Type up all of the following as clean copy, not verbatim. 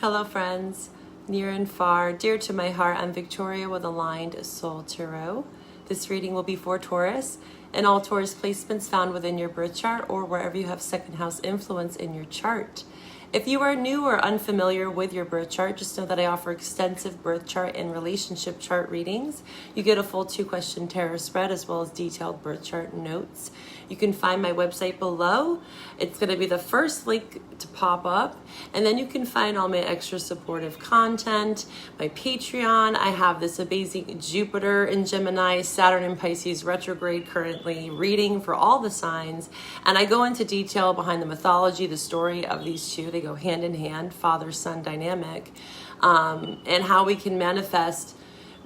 Hello friends, near and far, dear to my heart, I'm Victoria with Aligned Soul Tarot. This reading will be for Taurus and all Taurus placements found within your birth chart or wherever you have second house influence in your chart. If you are new or unfamiliar with your birth chart, just know that I offer extensive birth chart and relationship chart readings. You get a full 2-question tarot spread as well as detailed birth chart notes. You can find my website below. It's going to be the first link to pop up. And then you can find all my extra supportive content, my Patreon. I have this amazing Jupiter in Gemini, Saturn in Pisces retrograde currently reading for all the signs. And I go into detail behind the mythology, the story of these two. They go hand in hand, father-son dynamic, and how we can manifest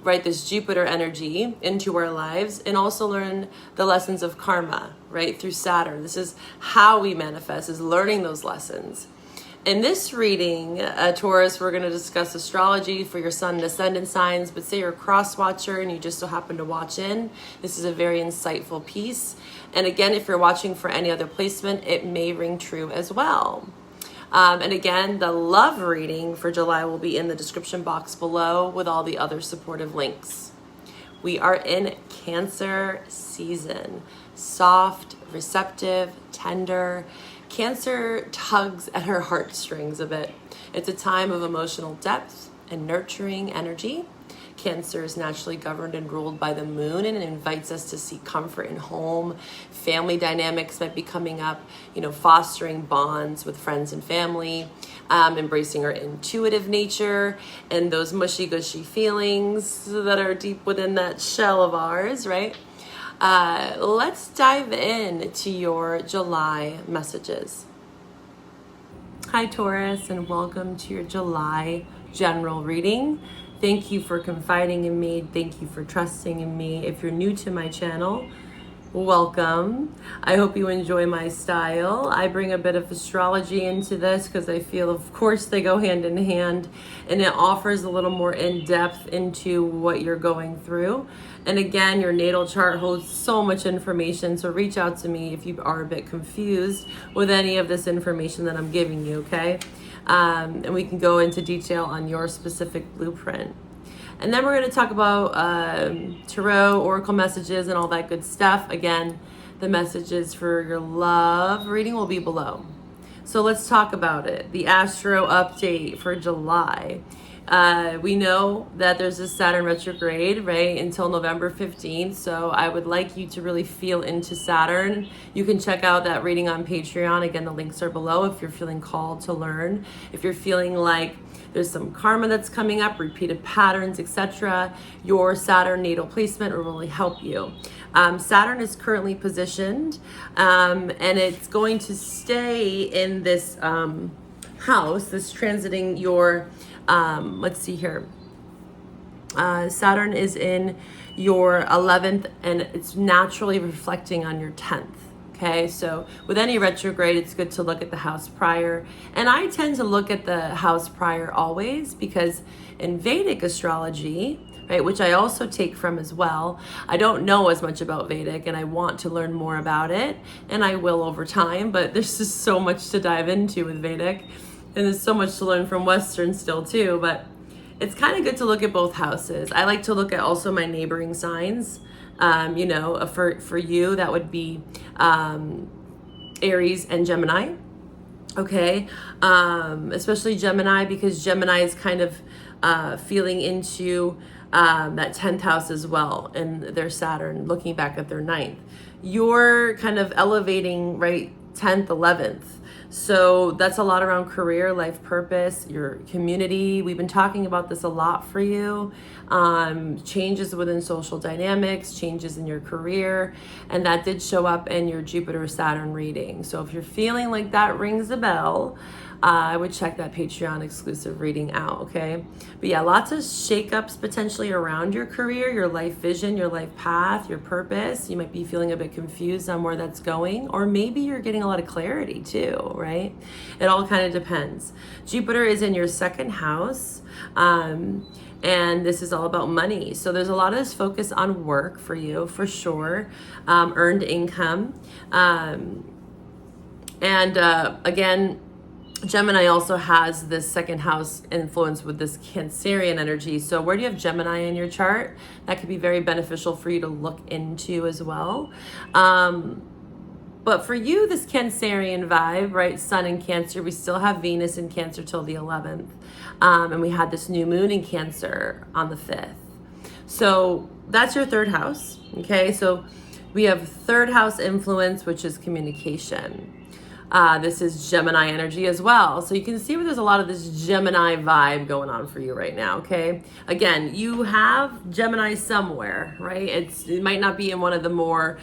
this Jupiter energy into our lives and also learn the lessons of karma, through Saturn. This is how we manifest, is learning those lessons. In this reading, Taurus, we're going to discuss astrology for your sun and ascendant signs, but say you're a cross watcher and you just so happen to watch in. This is a very insightful piece. And again, if you're watching for any other placement, it may ring true as well. And again, the love reading for July will be in the description box below with all the other supportive links. We are in Cancer season. Soft, receptive, tender. Cancer tugs at her heartstrings a bit. It's a time of emotional depth and nurturing energy. Cancer is naturally governed and ruled by the moon, and it invites us to seek comfort in home. Family dynamics might be coming up, fostering bonds with friends and family, embracing our intuitive nature and those mushy-gushy feelings that are deep within that shell of ours, right? Let's dive in to your July messages. Hi, Taurus, and welcome to your July general reading. Thank you for confiding in me. Thank you for trusting in me. If you're new to my channel, welcome. I hope you enjoy my style. I bring a bit of astrology into this because I feel, of course, they go hand in hand, and it offers a little more in-depth into what you're going through. And again, your natal chart holds so much information, so reach out to me if you are a bit confused with any of this information that I'm giving you, okay? And we can go into detail on your specific blueprint. And then we're going to talk about tarot, oracle messages, and all that good stuff. Again, the messages for your love reading will be below. So let's talk about it. The astro update for July. We know that there's a Saturn retrograde, until November 15th. So I would like you to really feel into Saturn. You can check out that reading on Patreon. Again, the links are below if you're feeling called to learn. If you're feeling like there's some karma that's coming up, repeated patterns, etc., your Saturn natal placement will really help you. Saturn is currently positioned, and it's going to stay in this house, this transiting your let's see here. Saturn is in your 11th, and it's naturally reflecting on your 10th. Okay, so with any retrograde, it's good to look at the house prior. And I tend to look at the house prior always because in Vedic astrology, which I also take from as well, I don't know as much about Vedic and I want to learn more about it, and I will over time, but there's just so much to dive into with Vedic. And there's so much to learn from Western still too, but it's kind of good to look at both houses. I like to look at also my neighboring signs. For you, that would be Aries and Gemini. Okay, especially Gemini, because Gemini is kind of feeling into that 10th house as well, and their Saturn looking back at their 9th. You're kind of elevating 10th, 11th. So that's a lot around career, life purpose, your community. We've been talking about this a lot for you. Changes within social dynamics, changes in your career. And that did show up in your Jupiter-Saturn reading. So if you're feeling like that rings a bell, I would check that Patreon exclusive reading out, okay? But yeah, lots of shakeups potentially around your career, your life vision, your life path, your purpose. You might be feeling a bit confused on where that's going, or maybe you're getting a lot of clarity too, right? It all kind of depends. Jupiter is in your 2nd house, and this is all about money. So there's a lot of this focus on work for you, for sure, earned income. Again, Gemini also has this second house influence with this Cancerian energy. So where do you have Gemini in your chart? That could be very beneficial for you to look into as well. But for you, this Cancerian vibe, right? Sun in Cancer, we still have Venus in Cancer till the 11th. And we had this new moon in Cancer on the 5th. So that's your third house, okay? So we have third house influence, which is communication. This is Gemini energy as well. So you can see where there's a lot of this Gemini vibe going on for you right now, okay? Again, you have Gemini somewhere, right? It might not be in one of the more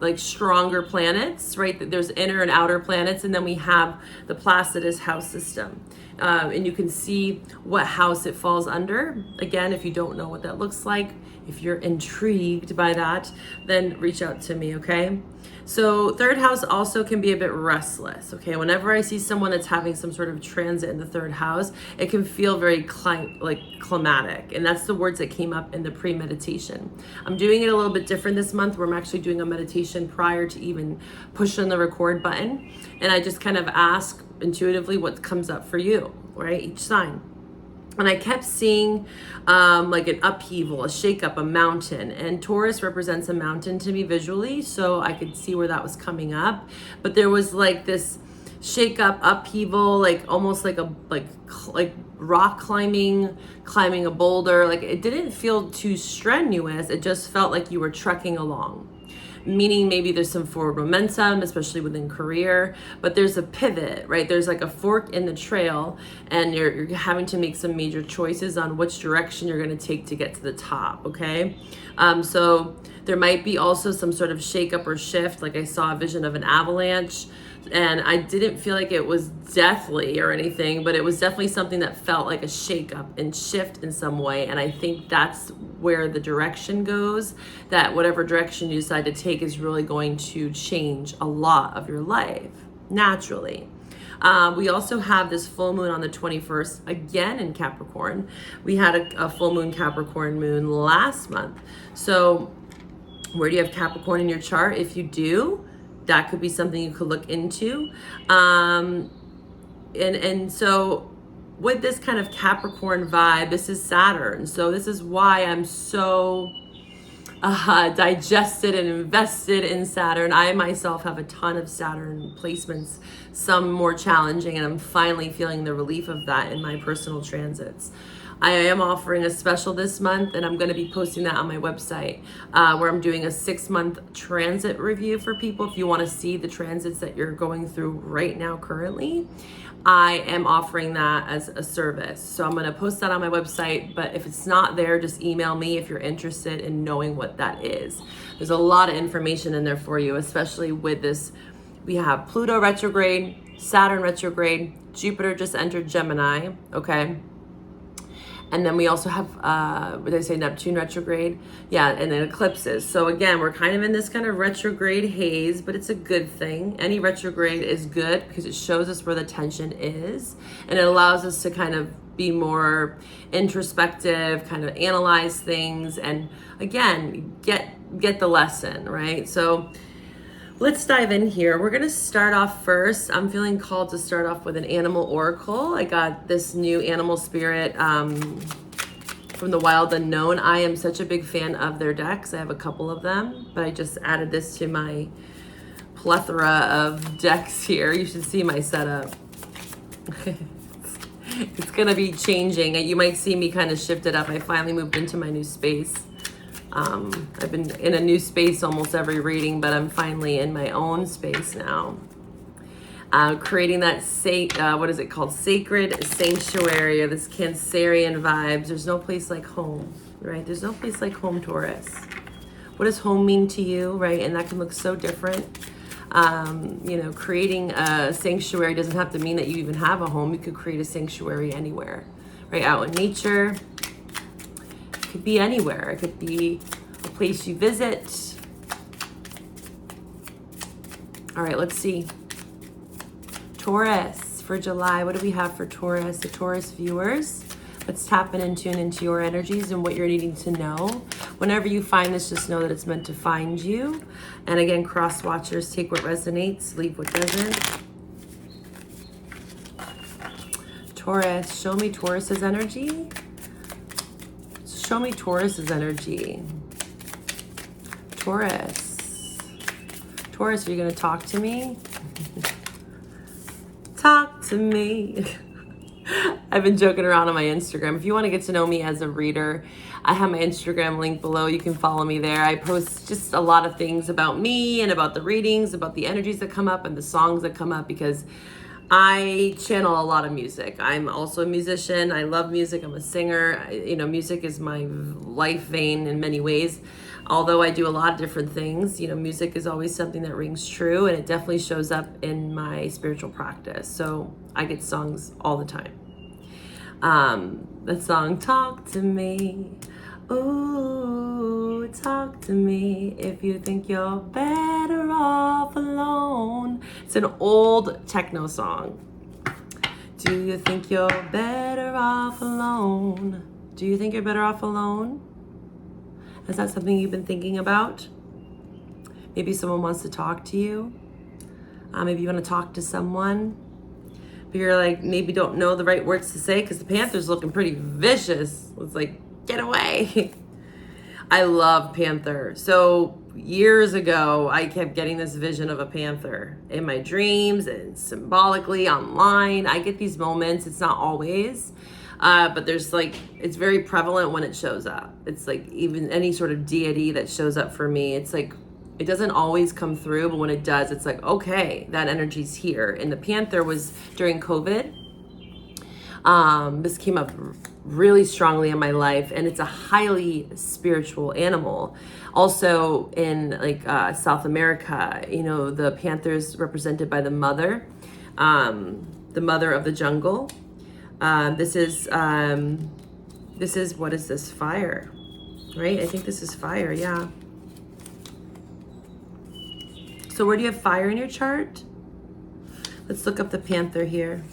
like stronger planets, right? There's inner and outer planets, and then we have the Placidus house system. And you can see what house it falls under. Again, if you don't know what that looks like, if you're intrigued by that, then reach out to me, okay? So third house also can be a bit restless, okay? Whenever I see someone that's having some sort of transit in the third house, it can feel very climatic. And that's the words that came up in the pre-meditation. I'm doing it a little bit different this month, where I'm actually doing a meditation prior to even pushing the record button. And I just kind of ask intuitively what comes up for you, right? Each sign. And I kept seeing like an upheaval, a shakeup, a mountain. And Taurus represents a mountain to me visually, so I could see where that was coming up. But there was like this shakeup, upheaval, like almost like like rock climbing a boulder. Like it didn't feel too strenuous. It just felt like you were trekking along. Meaning maybe there's some forward momentum, especially within career, but there's a pivot, right? There's like a fork in the trail, and you're having to make some major choices on which direction you're going to take to get to the top, okay? So there might be also some sort of shakeup or shift. Like I saw a vision of an avalanche, and I didn't feel like it was deathly or anything, but it was definitely something that felt like a shakeup and shift in some way. And I think that's where the direction goes, that whatever direction you decide to take is really going to change a lot of your life naturally. We also have this full moon on the 21st, again in Capricorn. We had a full moon Capricorn moon last month. So where do you have Capricorn in your chart? If you do, that could be something you could look into. And so with this kind of Capricorn vibe, this is Saturn. So this is why I'm so digested and invested in Saturn. I myself have a ton of Saturn placements, some more challenging, and I'm finally feeling the relief of that in my personal transits. I am offering a special this month, and I'm going to be posting that on my website, where I'm doing a 6-month transit review for people. If you want to see the transits that you're going through right now currently, I am offering that as a service. So I'm going to post that on my website, but if it's not there, just email me if you're interested in knowing what that is. There's a lot of information in there for you, especially with this. We have Pluto retrograde, Saturn retrograde, Jupiter just entered Gemini, okay? And then we also have, what did I say, Neptune retrograde? Yeah, and then eclipses. So again, we're kind of in this kind of retrograde haze, but it's a good thing. Any retrograde is good because it shows us where the tension is. And it allows us to kind of be more introspective, kind of analyze things, and again, get the lesson, right? So let's dive in here. We're going to start off first. I'm feeling called to start off with an animal oracle. I got this new animal spirit from the Wild Unknown. I am such a big fan of their decks. I have a couple of them, but I just added this to my plethora of decks here. You should see my setup. It's going to be changing. You might see me kind of shift it up. I finally moved into my new space. I've been in a new space almost every reading, but I'm finally in my own space now. Creating that what is it called? Sacred sanctuary of this Cancerian vibes. There's no place like home, right? There's no place like home, Taurus. What does home mean to you, right? And that can look so different. Creating a sanctuary doesn't have to mean that you even have a home. You could create a sanctuary anywhere, right? Out in nature. It could be anywhere. It could be a place you visit. All right, let's see. Taurus for July. What do we have for Taurus? The Taurus viewers. Let's tap in and tune into your energies and what you're needing to know. Whenever you find this, just know that it's meant to find you. And again, cross watchers, take what resonates, leave what doesn't. Taurus, show me Taurus's energy. Show me Taurus's energy. Taurus. Taurus, are you going to talk to me? Talk to me. I've been joking around on my Instagram. If you want to get to know me as a reader, I have my Instagram link below. You can follow me there. I post just a lot of things about me and about the readings, about the energies that come up and the songs that come up, because I channel a lot of music. I'm also a musician. I love music. I'm a singer. Music is my life vein in many ways. Although I do a lot of different things, music is always something that rings true, and it definitely shows up in my spiritual practice. So I get songs all the time. The song, Talk to Me. Ooh, talk to me if you think you're better off alone. It's an old techno song. Do you think you're better off alone? Do you think you're better off alone? Is that something you've been thinking about? Maybe someone wants to talk to you. Maybe you want to talk to someone, but you're like, maybe don't know the right words to say because the panther's looking pretty vicious. It's like, get away. I love panther. So years ago, I kept getting this vision of a panther in my dreams and symbolically online. I get these moments. It's not always, but there's it's very prevalent when it shows up. It's like even any sort of deity that shows up for me, it's like, it doesn't always come through, but when it does, it's like, okay, that energy's here. And the panther was during COVID. This came up really strongly in my life, and it's a highly spiritual animal. Also in South America, the panther's represented by the mother of the jungle. This is what is this? Fire, right? I think this is fire. Yeah. So where do you have fire in your chart? Let's look up the panther here.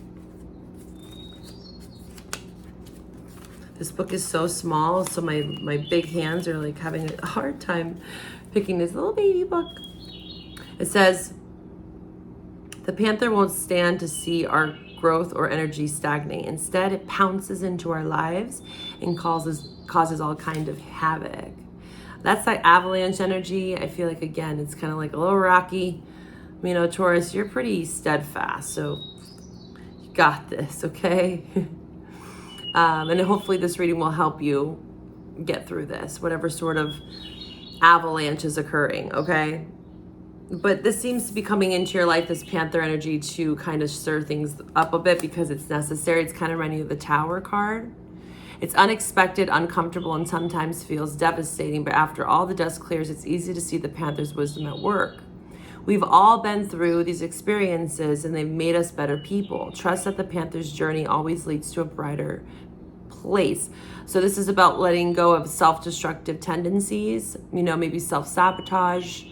This book is so small, so my big hands are having a hard time picking this little baby book. It says, the panther won't stand to see our growth or energy stagnate. Instead, it pounces into our lives and causes all kind of havoc. That's like avalanche energy. I feel like, again, it's kind of like a little rocky. Taurus, you're pretty steadfast, so you got this, okay? And hopefully this reading will help you get through this, whatever sort of avalanche is occurring, okay? But this seems to be coming into your life, this panther energy, to kind of stir things up a bit because it's necessary. It's kind of reminding you of the Tower card. It's unexpected, uncomfortable, and sometimes feels devastating, but after all the dust clears, it's easy to see the panther's wisdom at work. We've all been through these experiences, and they've made us better people. Trust that the panther's journey always leads to a brighter place. So this is about letting go of self-destructive tendencies, maybe self-sabotage,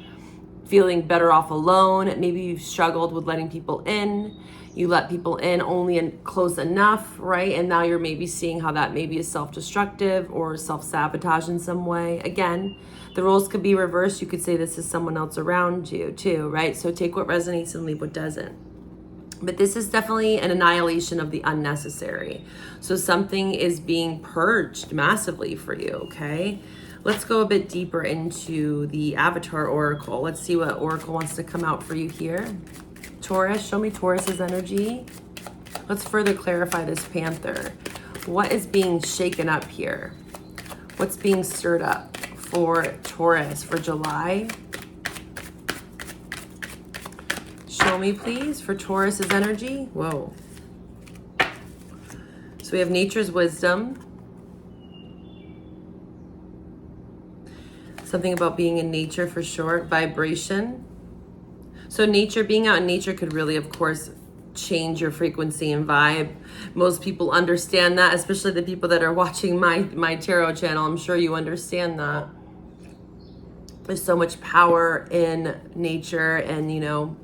feeling better off alone. Maybe you've struggled with letting people in. You let people in only close enough, right? And now you're maybe seeing how that maybe is self-destructive or self-sabotage in some way. Again, the roles could be reversed. You could say this is someone else around you too, right? So take what resonates and leave what doesn't. But this is definitely an annihilation of the unnecessary. So something is being purged massively for you, okay? Let's go a bit deeper into the Avatar Oracle. Let's see what Oracle wants to come out for you here. Taurus, show me Taurus's energy. Let's further clarify this panther. What is being shaken up here? What's being stirred up for Taurus for July? Show me, please, for Taurus's energy. Whoa. So we have nature's wisdom. Something about being in nature for sure. Vibration. So nature, being out in nature could really, of course, change your frequency and vibe. Most people understand that, especially the people that are watching my tarot channel. I'm sure you understand that. There's so much power in nature, and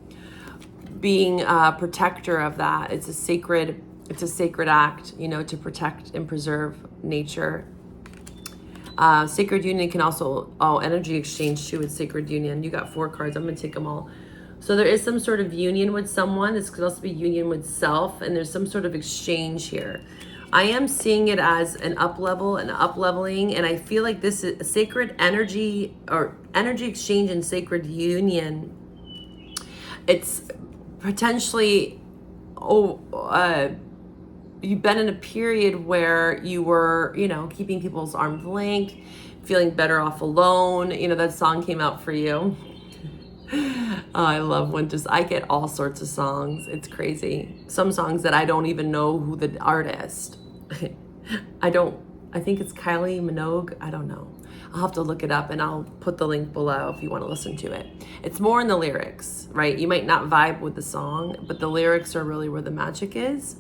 being a protector of that. It's a sacred act, to protect and preserve nature. Sacred union can also, energy exchange too with sacred union. You got 4 cards. I'm going to take them all So there is some sort of union with someone. This could also be union with self, and there's some sort of exchange here. I am seeing it as an up-leveling, and I feel like this is a sacred energy or energy exchange and sacred union. It's potentially, you've been in a period where you were, keeping people's arm's length, feeling better off alone. That song came out for you. Oh, I love when I get all sorts of songs. It's crazy. Some songs that I don't even know who the artist. I think it's Kylie Minogue. I don't know. I'll have to look it up, and I'll put the link below if you want to listen to it. It's more in the lyrics, right? You might not vibe with the song, but the lyrics are really where the magic is.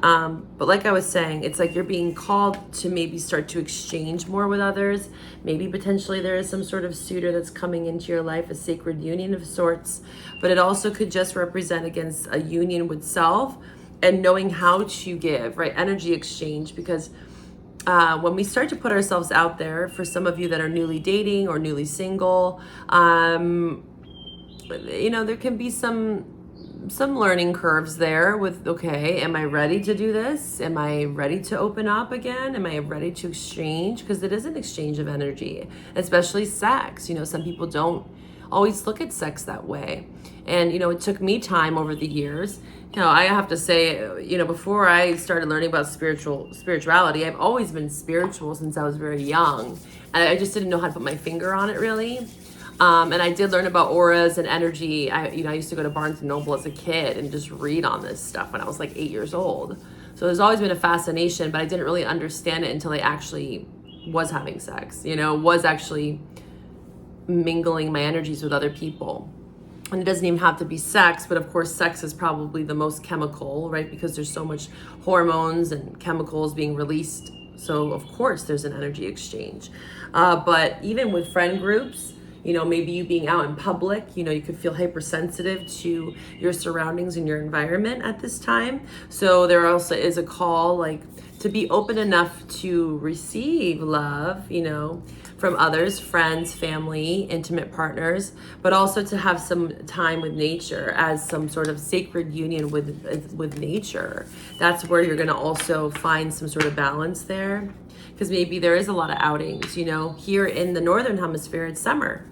But like I was saying, it's like you're being called to maybe start to exchange more with others. Maybe potentially there is some sort of suitor that's coming into your life, a sacred union of sorts, but it also could just represent against a union with self and knowing how to give, right? Energy exchange, because when we start to put ourselves out there, for some of you that are newly dating or newly single, there can be some learning curves there with, okay, am I ready to do this? Am I ready to open up again? Am I ready to exchange? Because it is an exchange of energy, especially sex. Some people don't always look at sex that way. And, it took me time over the years. I have to say, before I started learning about spirituality, I've always been spiritual since I was very young. I just didn't know how to put my finger on it, really. And I did learn about auras and energy. I used to go to Barnes & Noble as a kid and just read on this stuff when I was like 8 years old. So there's always been a fascination, but I didn't really understand it until I actually was having sex, was actually mingling my energies with other people. And it doesn't even have to be sex, but of course sex is probably the most chemical, right? Because there's so much hormones and chemicals being released. So of course there's an energy exchange. But even with friend groups, maybe you being out in public, you could feel hypersensitive to your surroundings and your environment at this time. So there also is a call, like, to be open enough to receive love, from others, friends, family, intimate partners, but also to have some time with nature as some sort of sacred union with nature. That's where you're going to also find some sort of balance there, because maybe there is a lot of outings. Here in the northern hemisphere, it's summer,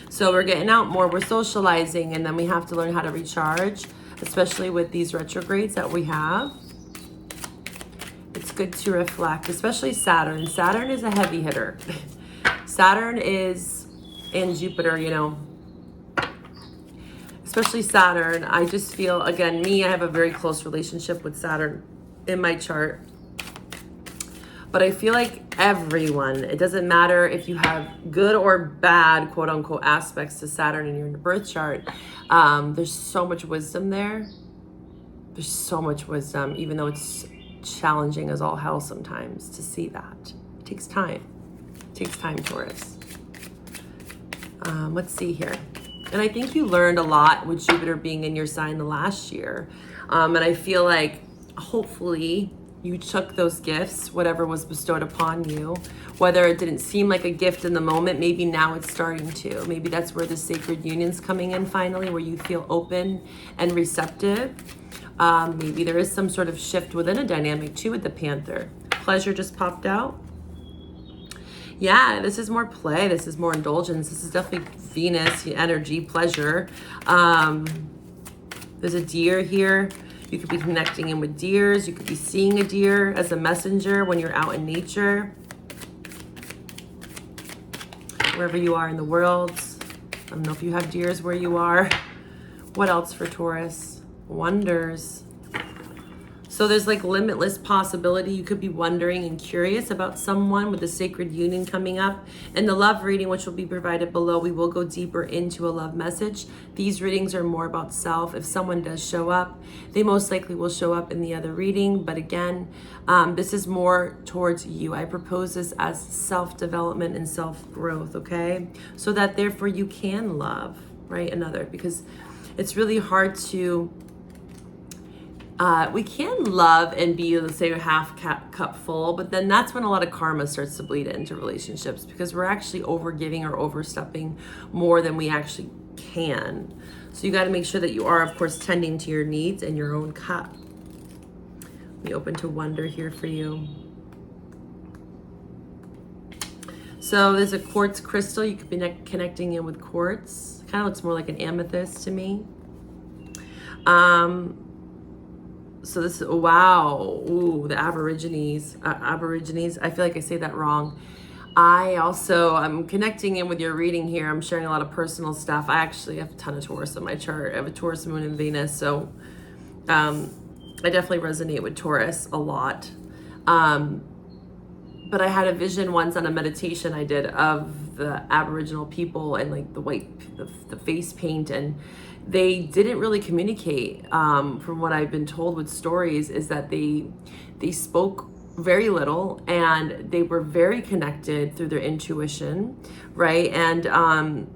so we're getting out more, we're socializing, and then we have to learn how to recharge, especially with these retrogrades that we have. It's good to reflect, especially Saturn. Saturn is a heavy hitter. Saturn is, and Jupiter, especially Saturn. I just feel, again, I have a very close relationship with Saturn in my chart. But I feel like everyone, it doesn't matter if you have good or bad, quote unquote, aspects to Saturn in your birth chart. There's so much wisdom there. There's so much wisdom, even though it's challenging as all hell sometimes to see that. It takes time. It takes time, Taurus. Let's see here. And I think you learned a lot with Jupiter being in your sign the last year. And I feel like hopefully you took those gifts, whatever was bestowed upon you, whether it didn't seem like a gift in the moment, maybe now it's starting to. Maybe that's where the sacred union's coming in finally, where you feel open and receptive. Maybe there is some sort of shift within a dynamic too with the Panther. Pleasure just popped out. Yeah, this is more play. This is more indulgence. This is definitely Venus energy, pleasure. There's a deer here. You could be connecting in with deers. You could be seeing a deer as a messenger when you're out in nature. Wherever you are in the world. I don't know if you have deers where you are. What else for Taurus? Wonders. So there's like limitless possibility. You could be wondering and curious about someone with the sacred union coming up. In the love reading, which will be provided below, we will go deeper into a love message. These readings are more about self. If someone does show up, they most likely will show up in the other reading. But again, this is more towards you. I propose this as self-development and self-growth, okay? So that therefore you can love, right, another. Because it's really hard to... we can love and be, let's say, half cup full, but then that's when a lot of karma starts to bleed into relationships, because we're actually overgiving or overstepping more than we actually can. So you got to make sure that you are, of course, tending to your needs and your own cup. Be open to wonder here for you. So there's a quartz crystal. You could be connecting in with quartz. Kind of looks more like an amethyst to me. So this, wow, ooh, the Aborigines. Aborigines, I feel like I say that wrong. I'm connecting in with your reading here. I'm sharing a lot of personal stuff. I actually have a ton of Taurus on my chart. I have a Taurus moon and Venus, so I definitely resonate with Taurus a lot. But I had a vision once on a meditation I did of the Aboriginal people and like the face paint, and they didn't really communicate. From what I've been told with stories, is that they spoke very little, and they were very connected through their intuition, right? And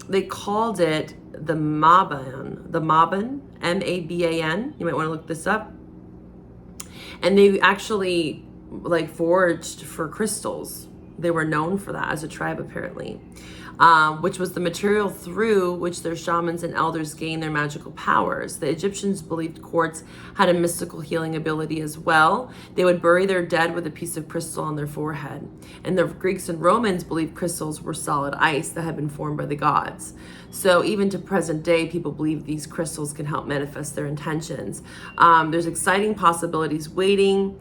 they called it the Maban, Maban. You might want to look this up. And they actually like foraged for crystals. They were known for that as a tribe, apparently, which was the material through which their shamans and elders gained their magical powers. The Egyptians believed quartz had a mystical healing ability as well. They would bury their dead with a piece of crystal on their forehead. And the Greeks and Romans believed crystals were solid ice that had been formed by the gods. So even to present day, people believe these crystals can help manifest their intentions. There's exciting possibilities waiting.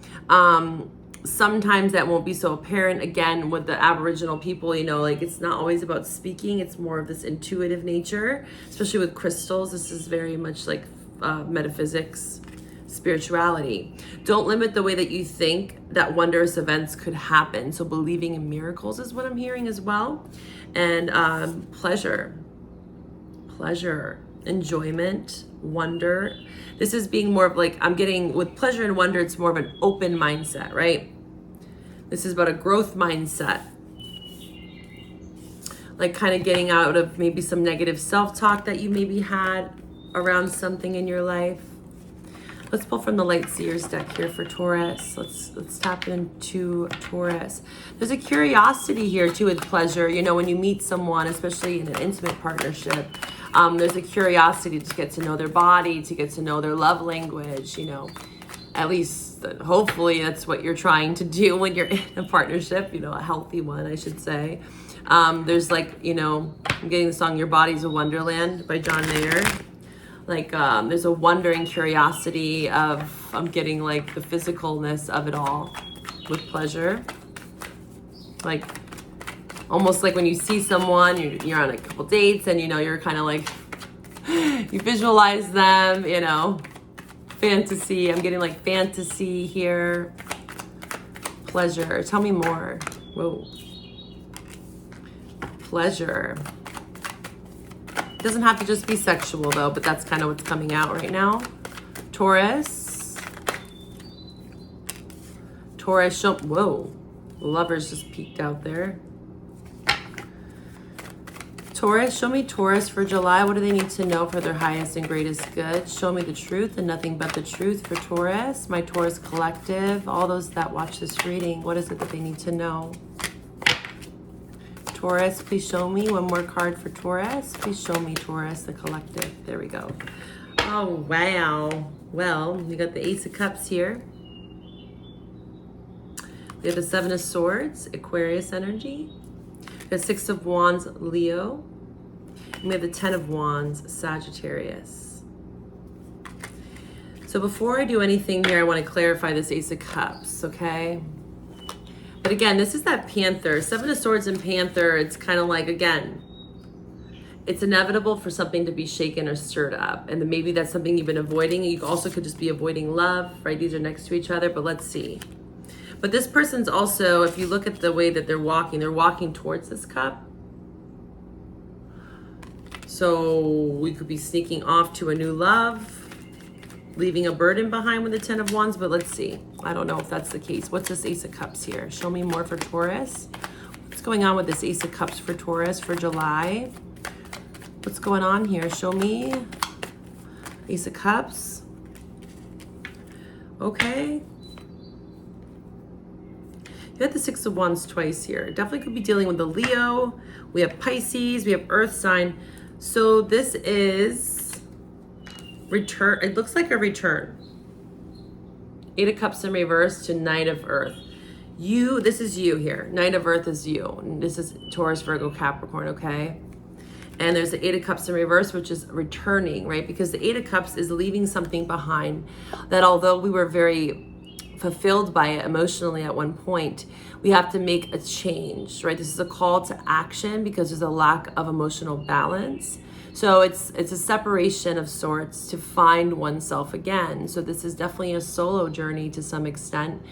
Sometimes that won't be so apparent. Again, with the Aboriginal people, you know, like it's not always about speaking. It's more of this intuitive nature, especially with crystals. This is very much like metaphysics, spirituality. Don't limit the way that you think that wondrous events could happen. So believing in miracles is what I'm hearing as well. And pleasure, enjoyment, wonder. This is being more of like, I'm getting with pleasure and wonder, it's more of an open mindset, right? This is about a growth mindset. Like kind of getting out of maybe some negative self-talk that you maybe had around something in your life. Let's pull from the Light Seers deck here for Taurus. Let's tap into Taurus. There's a curiosity here too with pleasure. You know, when you meet someone, especially in an intimate partnership, there's a curiosity to get to know their body, to get to know their love language, you know. At least, hopefully, that's what you're trying to do when you're in a partnership, you know, a healthy one, I should say. There's like, you know, I'm getting the song Your Body's a Wonderland by John Mayer. Like, there's a wondering curiosity of, I'm getting like the physicalness of it all with pleasure. Like, almost like when you see someone, you're on a couple dates and, you know, you're kind of like, you visualize them, you know, fantasy. I'm getting like fantasy here. Pleasure. Tell me more. Whoa. Pleasure. It doesn't have to just be sexual though, but that's kind of what's coming out right now. Taurus. Taurus, whoa. Lovers just peeked out there. Taurus, show me Taurus for July. What do they need to know for their highest and greatest good? Show me the truth and nothing but the truth for Taurus. My Taurus collective, all those that watch this reading, what is it that they need to know? Taurus, please show me one more card for Taurus. Please show me Taurus, the collective. There we go. Oh, wow. Well, you got the Ace of Cups here. We have the Seven of Swords, Aquarius energy. We have Six of Wands, Leo. And we have the Ten of Wands, Sagittarius. So before I do anything here, I want to clarify this Ace of Cups, okay? But again, this is that Panther. Seven of Swords and Panther, it's kind of like, again, it's inevitable for something to be shaken or stirred up. And then maybe that's something you've been avoiding. You also could just be avoiding love, right? These are next to each other, but let's see. But this person's also, if you look at the way that they're walking towards this cup. So we could be sneaking off to a new love, leaving a burden behind with the Ten of Wands, but let's see. I don't know if that's the case. What's this Ace of Cups here? Show me more for Taurus. What's going on with this Ace of Cups for Taurus for July? What's going on here? Show me. Ace of Cups. Okay. You had the Six of Wands twice here. Definitely could be dealing with the Leo. We have Pisces. We have Earth sign. So this is return. It looks like a return. 8 of Cups in reverse to Knight of Earth. This is you here. Knight of Earth is you. And this is Taurus, Virgo, Capricorn, okay? And there's the 8 of Cups in reverse, which is returning, right? Because the 8 of Cups is leaving something behind that although we were very fulfilled by it emotionally at one point, we have to make a change, right? This is a call to action because there's a lack of emotional balance. So it's a separation of sorts to find oneself again. So this is definitely a solo journey to some extent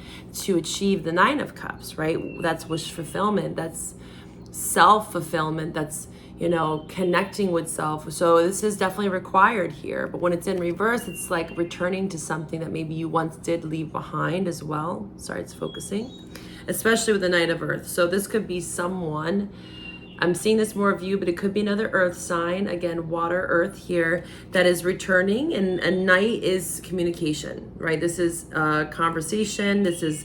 to achieve the 9 of Cups, right? That's wish fulfillment. That's self-fulfillment. That's, connecting with self. So this is definitely required here. But when it's in reverse, it's like returning to something that maybe you once did leave behind as well. Sorry, it's focusing. Especially with the Knight of Earth. So this could be someone, I'm seeing this more of you, but it could be another earth sign. Again, water, earth here, that is returning. And night is communication, right? This is conversation. This is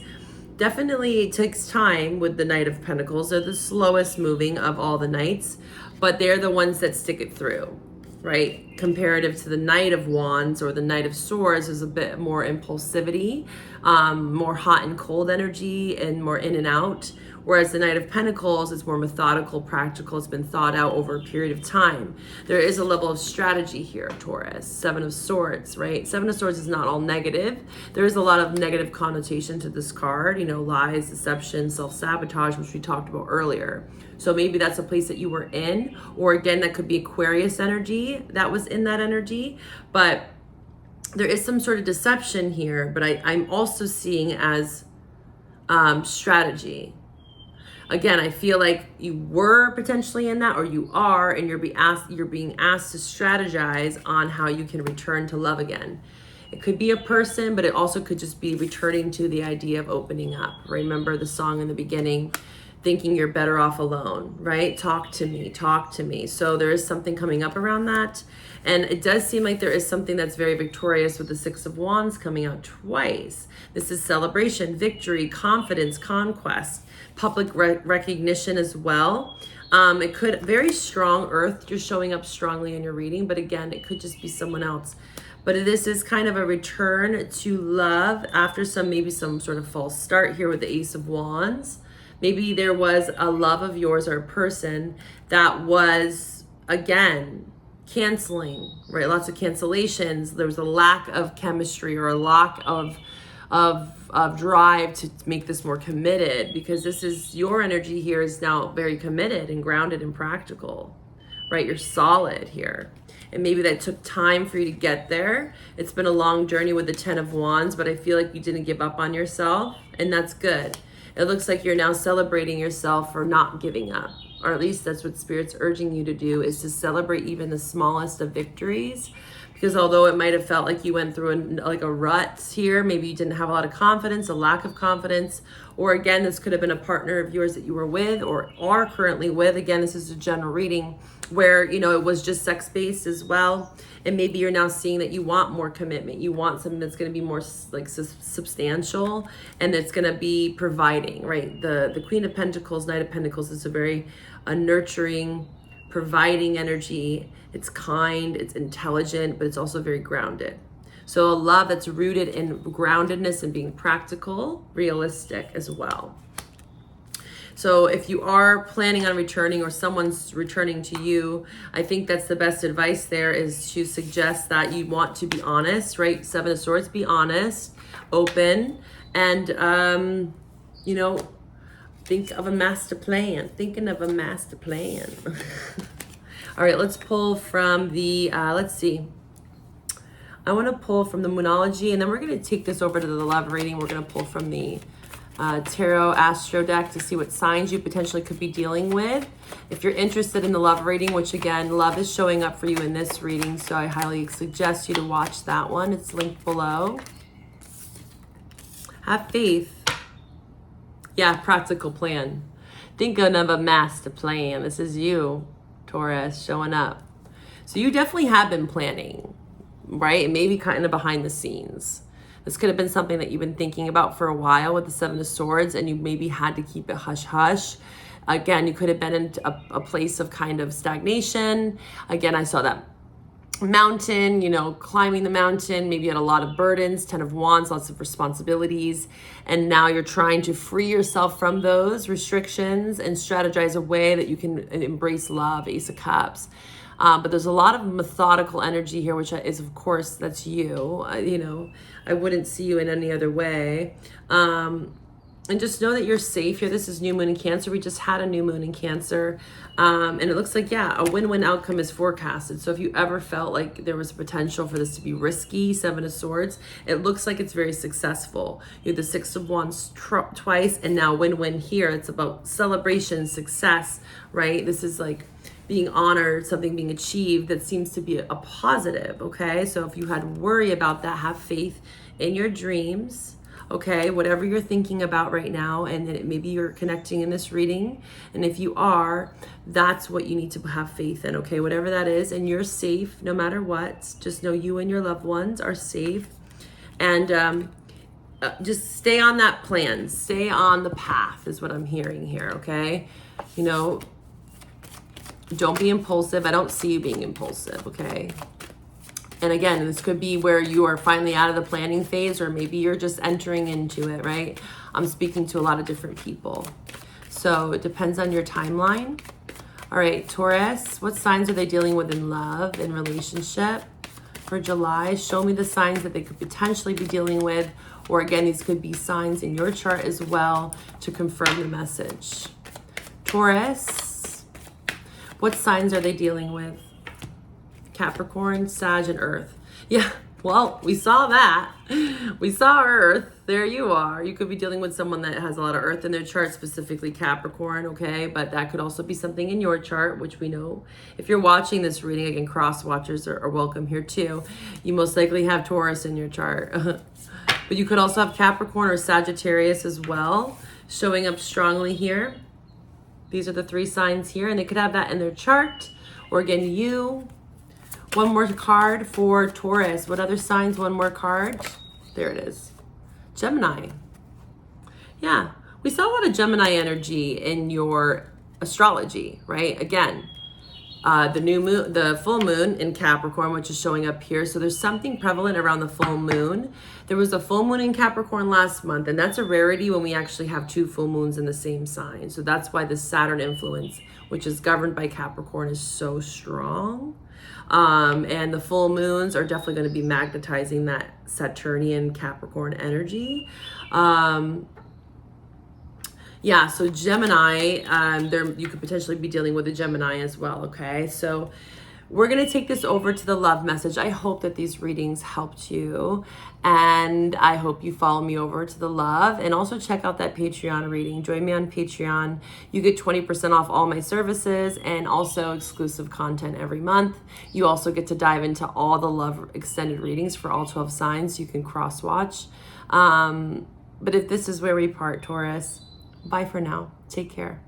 definitely, it takes time with the Knight of Pentacles. They're the slowest moving of all the knights, but they're the ones that stick it through, right? Comparative to the Knight of Wands or the Knight of Swords, is a bit more impulsivity, more hot and cold energy, and more in and out. Whereas the Knight of Pentacles is more methodical, practical. It's been thought out over a period of time. There is a level of strategy here, Taurus. 7 of Swords, right? 7 of Swords is not all negative. There is a lot of negative connotation to this card, lies, deception, self-sabotage, which we talked about earlier. So maybe that's a place that you were in, or again, that could be Aquarius energy that was in that energy. But there is some sort of deception here, but I'm also seeing as strategy. Again, I feel like you were potentially in that, or you are, and you're being asked to strategize on how you can return to love again. It could be a person, but it also could just be returning to the idea of opening up. Remember the song in the beginning, thinking you're better off alone, right? Talk to me, talk to me. So there is something coming up around that. And it does seem like there is something that's very victorious with the 6 of Wands coming out twice. This is celebration, victory, confidence, conquest, public recognition as well. It could, very strong earth, you're showing up strongly in your reading, but again, it could just be someone else. But this is kind of a return to love after maybe some sort of false start here with the Ace of Wands. Maybe there was a love of yours or a person that was, again, canceling, right? Lots of cancellations. There was a lack of chemistry or a lack of drive to make this more committed, because this is, your energy here is now very committed and grounded and practical, right? You're solid here. And maybe that took time for you to get there. It's been a long journey with the 10 of Wands, but I feel like you didn't give up on yourself, and that's good. It looks like you're now celebrating yourself for not giving up, or at least that's what Spirit's urging you to do, is to celebrate even the smallest of victories. Because although it might have felt like you went through a rut here, maybe you didn't have a lot of confidence, a lack of confidence, or again, this could have been a partner of yours that you were with or are currently with. Again, this is a general reading where, it was just sex-based as well. And maybe you're now seeing that you want more commitment. You want something that's going to be more like substantial, and that's going to be providing, right? The Queen of Pentacles, Knight of Pentacles is a very nurturing, providing energy. It's kind, it's intelligent, but it's also very grounded. So a love that's rooted in groundedness and being practical, realistic as well. So if you are planning on returning, or someone's returning to you, I think that's the best advice there, is to suggest that you want to be honest, right? 7 of Swords, be honest, open, and, think of a master plan. Thinking of a master plan. All right, let's pull from the, let's see. I want to pull from the Moonology, and then we're going to take this over to the love reading. We're going to pull from the Tarot Astro deck to see what signs you potentially could be dealing with. If you're interested in the love reading, which again, love is showing up for you in this reading, so I highly suggest you to watch that one. It's linked below. Have faith. Yeah, practical plan. Thinking of a master plan. This is you, Taurus, showing up. So you definitely have been planning, right? Maybe kind of behind the scenes. This could have been something that you've been thinking about for a while with the 7 of Swords, and you maybe had to keep it hush-hush. Again, you could have been in a place of kind of stagnation. Again, I saw that mountain, you know, climbing the mountain. Maybe you had a lot of burdens, 10 of Wands, lots of responsibilities. And now you're trying to free yourself from those restrictions and strategize a way that you can embrace love, Ace of Cups. But there's a lot of methodical energy here, which is, of course, that's you. You know, I wouldn't see you in any other way. And just know that you're safe here. This is new moon in Cancer. We just had a new moon in Cancer. And it looks like, yeah, a win-win outcome is forecasted. So if you ever felt like there was potential for this to be risky, Seven of Swords, it looks like it's very successful. You have the Six of Wands twice, and now win-win here. It's about celebration, success, right? This is like being honored, something being achieved that seems to be a positive, okay? So if you had worry about that, have faith in your dreams. Okay, whatever you're thinking about right now, and then maybe you're connecting in this reading, and if you are, that's what you need to have faith in, okay, whatever that is, and you're safe no matter what. Just know you and your loved ones are safe, and just stay on that plan, stay on the path is what I'm hearing here, okay? You know, don't be impulsive. I don't see you being impulsive, okay? And again, this could be where you are finally out of the planning phase, or maybe you're just entering into it, right? I'm speaking to a lot of different people. So it depends on your timeline. All right, Taurus, what signs are they dealing with in love, in relationship for July? Show me the signs that they could potentially be dealing with. Or again, these could be signs in your chart as well to confirm the message. Taurus, what signs are they dealing with? Capricorn, Sag, and Earth. Yeah, well, we saw that. We saw Earth. There you are. You could be dealing with someone that has a lot of Earth in their chart, specifically Capricorn, okay? But that could also be something in your chart, which we know. If you're watching this reading, again, cross watchers are welcome here too. You most likely have Taurus in your chart. But you could also have Capricorn or Sagittarius as well, showing up strongly here. These are the three signs here, and they could have that in their chart. Or again, you. One more card for Taurus. What other signs? One more card. There it is. Gemini. Yeah, we saw a lot of Gemini energy in your astrology, right? Again, the new moon, the full moon in Capricorn, which is showing up here. So there's something prevalent around the full moon. There was a full moon in Capricorn last month, and that's a rarity when we actually have two full moons in the same sign. So that's why the Saturn influence, which is governed by Capricorn, is so strong. And the full moons are definitely going to be magnetizing that Saturnian Capricorn energy. Yeah, so Gemini, you could potentially be dealing with a Gemini as well, okay? So we're going to take this over to the love message. I hope that these readings helped you, and I hope you follow me over to the love, and also check out that Patreon reading. Join me on Patreon. You get 20% off all my services and also exclusive content every month. You also get to dive into all the love extended readings for all 12 signs. You can cross watch. But if this is where we part, Taurus, bye for now. Take care.